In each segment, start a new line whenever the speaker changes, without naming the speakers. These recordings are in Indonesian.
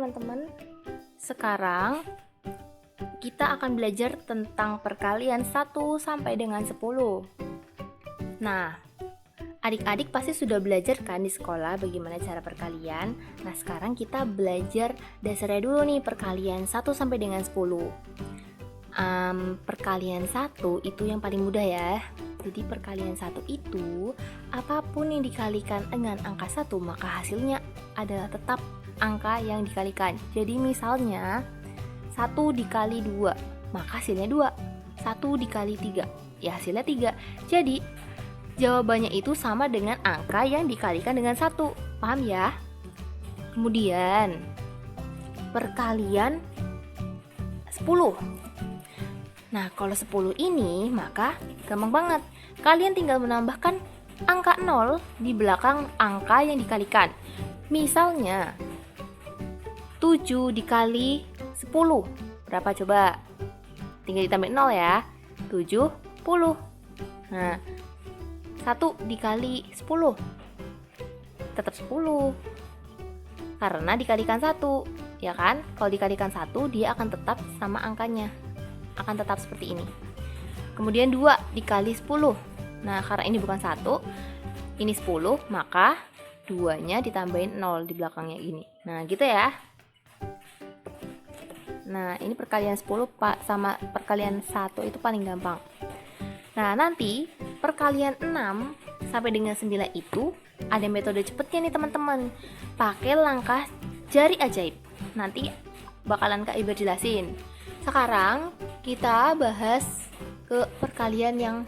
teman-teman, sekarang kita akan belajar tentang perkalian 1 sampai dengan 10. Nah, adik-adik pasti sudah belajar kan di sekolah bagaimana cara perkalian. Nah, sekarang kita belajar dasarnya dulu nih, perkalian 1 sampai dengan 10. Perkalian 1 itu yang paling mudah ya. Jadi perkalian 1 itu apapun yang dikalikan dengan angka 1 maka hasilnya adalah tetap angka yang dikalikan. Jadi misalnya 1 dikali 2 maka hasilnya 2. 1 dikali 3 ya hasilnya 3. Jadi jawabannya itu sama dengan angka yang dikalikan dengan 1. Paham ya? Kemudian perkalian 10. Nah, kalau 10 ini maka gampang banget. Kalian tinggal menambahkan angka 0 di belakang angka yang dikalikan. Misalnya 7 dikali 10 berapa coba? Tinggal ditambahin 0 ya. 70. Nah, 1 dikali 10 tetap 10 karena dikalikan 1, ya kan? Kalau dikalikan 1 dia akan tetap sama angkanya, akan tetap seperti ini. Kemudian 2 dikali 10. Nah, karena ini bukan 1, ini 10, maka 2-nya ditambahin 0 di belakangnya ini. Nah, gitu ya. Nah, ini perkalian 10 sama perkalian 1 itu paling gampang. Nah, nanti perkalian 6 sampai dengan 9 itu ada metode cepetnya nih teman-teman. Pakai langkah jari ajaib. Nanti bakalan Kak Iber jelasin. Sekarang kita bahas ke perkalian yang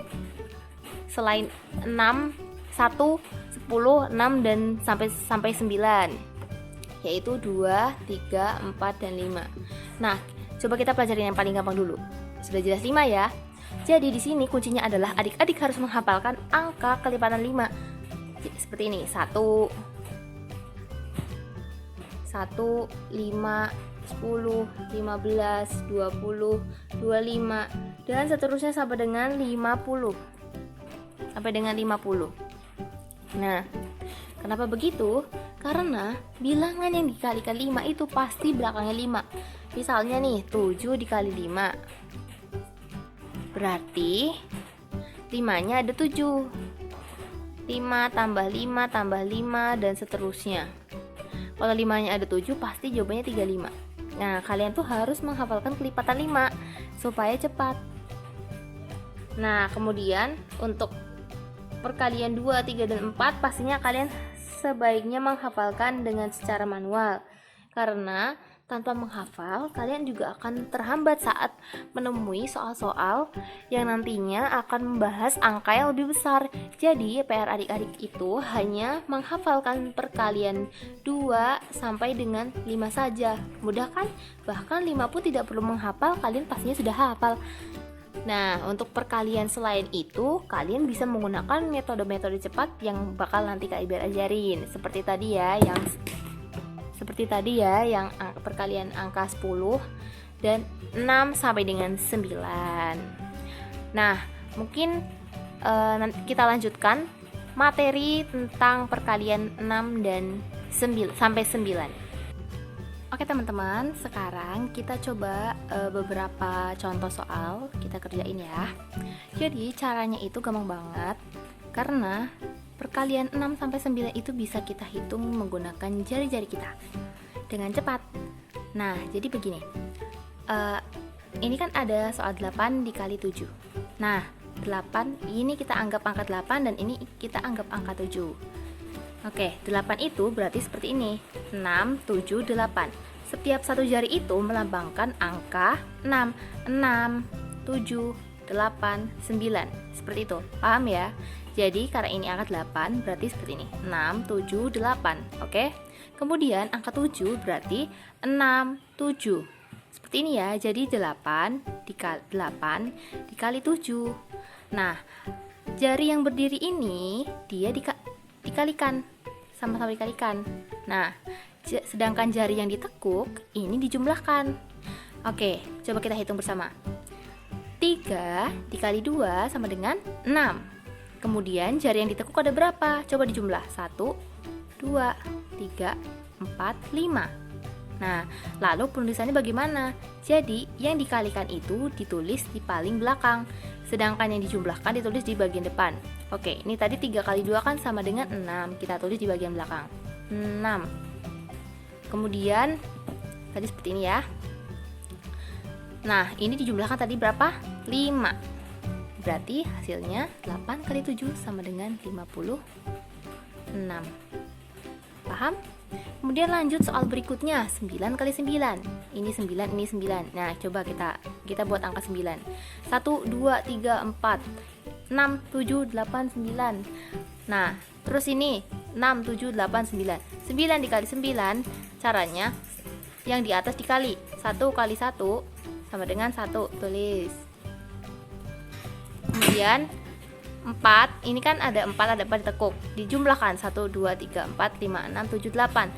selain 6, 1, 10, 6 dan sampai 9. Yaitu 2, 3, 4 dan 5. Nah, coba kita pelajarin yang paling gampang dulu. Sudah jelas 5 ya. Jadi di sini kuncinya adalah adik-adik harus menghafalkan angka kelipatan 5. Seperti ini, 1, 5, 10, 15, 20, 25 dan seterusnya sampai dengan 50. Sampai dengan 50. Nah, kenapa begitu? Karena bilangan yang dikalikan 5 itu pasti belakangnya 5. Misalnya nih, 7 dikali 5. Berarti 5-nya ada 7. 5 tambah 5 tambah 5 dan seterusnya. Kalau 5-nya ada 7 pasti jawabannya 35. Nah, kalian tuh harus menghafalkan kelipatan 5 supaya cepat. Nah, kemudian untuk perkalian 2, 3 dan 4 pastinya kalian sebaiknya menghafalkan dengan secara manual. Karena tanpa menghafal, kalian juga akan terhambat saat menemui soal-soal yang nantinya akan membahas angka yang lebih besar. Jadi, PR adik-adik itu hanya menghafalkan perkalian 2 sampai dengan 5 saja. Mudah kan? Bahkan 5 pun tidak perlu menghafal, kalian pastinya sudah hafal. Nah, untuk perkalian selain itu, kalian bisa menggunakan metode-metode cepat yang bakal nanti Kak Iber ajarin. Seperti tadi ya, yang perkalian angka 10 dan 6 sampai dengan 9. Nah, mungkin nanti kita lanjutkan materi tentang perkalian 6 dan 9 sampai 9. Oke teman-teman, sekarang kita coba beberapa contoh soal kita kerjain ya. Jadi caranya itu gampang banget karena perkalian 6 sampai 9 itu bisa kita hitung menggunakan jari-jari kita dengan cepat. Nah, jadi begini. Ini kan ada soal 8 dikali 7. Nah, 8 ini kita anggap angka 8 dan ini kita anggap angka 7. Oke, 8 itu berarti seperti ini. 6, 7, 8. Setiap satu jari itu melambangkan angka 6. 6, 7, 8, 9. Seperti itu. Paham ya? Jadi karena ini angka 8 berarti seperti ini. 6, 7, 8. Oke? Kemudian angka 7 berarti 6, 7. Seperti ini ya. Jadi 8 dikali 7. Nah, jari yang berdiri ini dia dikalikan, sama-sama dikalikan. Nah, sedangkan jari yang ditekuk ini dijumlahkan. Oke, coba kita hitung bersama. 3 dikali 2 sama dengan 6. Kemudian jari yang ditekuk ada berapa? Coba dijumlah. 1, 2, 3, 4, 5. Nah, lalu penulisannya bagaimana? Jadi, yang dikalikan itu ditulis di paling belakang, sedangkan yang dijumlahkan ditulis di bagian depan. Oke, ini tadi 3 kali 2 kan sama dengan 6. Kita tulis di bagian belakang. 6. Kemudian, tadi seperti ini ya. Nah, ini dijumlahkan tadi berapa? 5. Berarti hasilnya 8 kali 7 sama dengan 56. Paham? Kemudian lanjut soal berikutnya, 9 kali 9. Ini 9, ini 9. Nah, coba kita buat angka 9. 1, 2, 3, 4, 6, 7, 8, 9. Nah, terus ini 6, 7, 8, 9. 9 dikali 9, caranya yang di atas dikali. 1 kali 1 sama dengan 1. Tulis. Kemudian 4, ini kan ada 4 ditekuk. Dijumlahkan 1 2 3 4 5 6 7 8.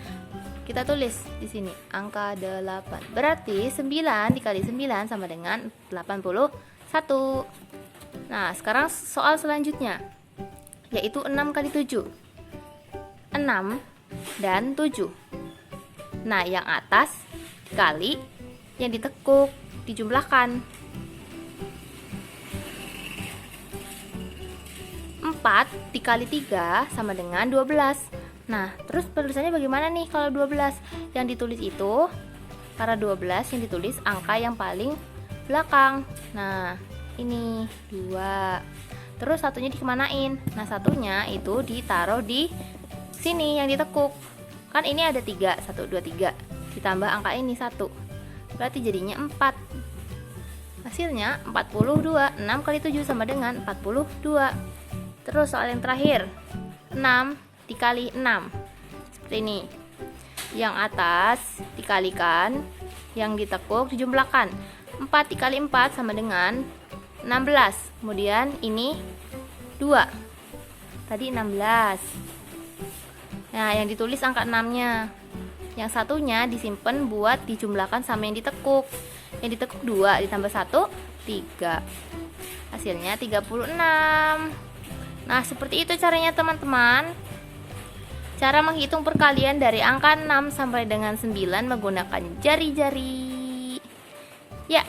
Kita tulis di sini angka 8. Berarti 9 dikali 9 sama dengan 81. Nah, sekarang soal selanjutnya yaitu 6 kali 7. 6 dan 7. Nah, yang atas dikali yang ditekuk, dijumlahkan. 4 dikali 3 sama dengan 12. Nah, terus penulisannya bagaimana nih kalau 12? Yang ditulis itu, karena 12 yang ditulis angka yang paling belakang. Nah, ini 2. Terus satunya dikemanain? Nah, satunya itu ditaruh di sini yang ditekuk. Kan ini ada 3, 1, 2, 3. Ditambah angka ini 1. Berarti jadinya 4. Hasilnya 42. 6 kali 7 sama dengan 42. Terus soal yang terakhir, 6 dikali 6. Seperti ini. Yang atas dikalikan, yang ditekuk dijumlahkan. 4 dikali 4 sama dengan 16. Kemudian ini 2. Tadi 16. Nah, yang ditulis angka 6-nya. Yang satunya disimpan buat dijumlahkan sama yang ditekuk. Yang ditekuk 2 ditambah 1, 3. Hasilnya 36. Nah, seperti itu caranya teman-teman. Cara menghitung perkalian dari angka 6 sampai dengan 9 menggunakan jari-jari. Ya,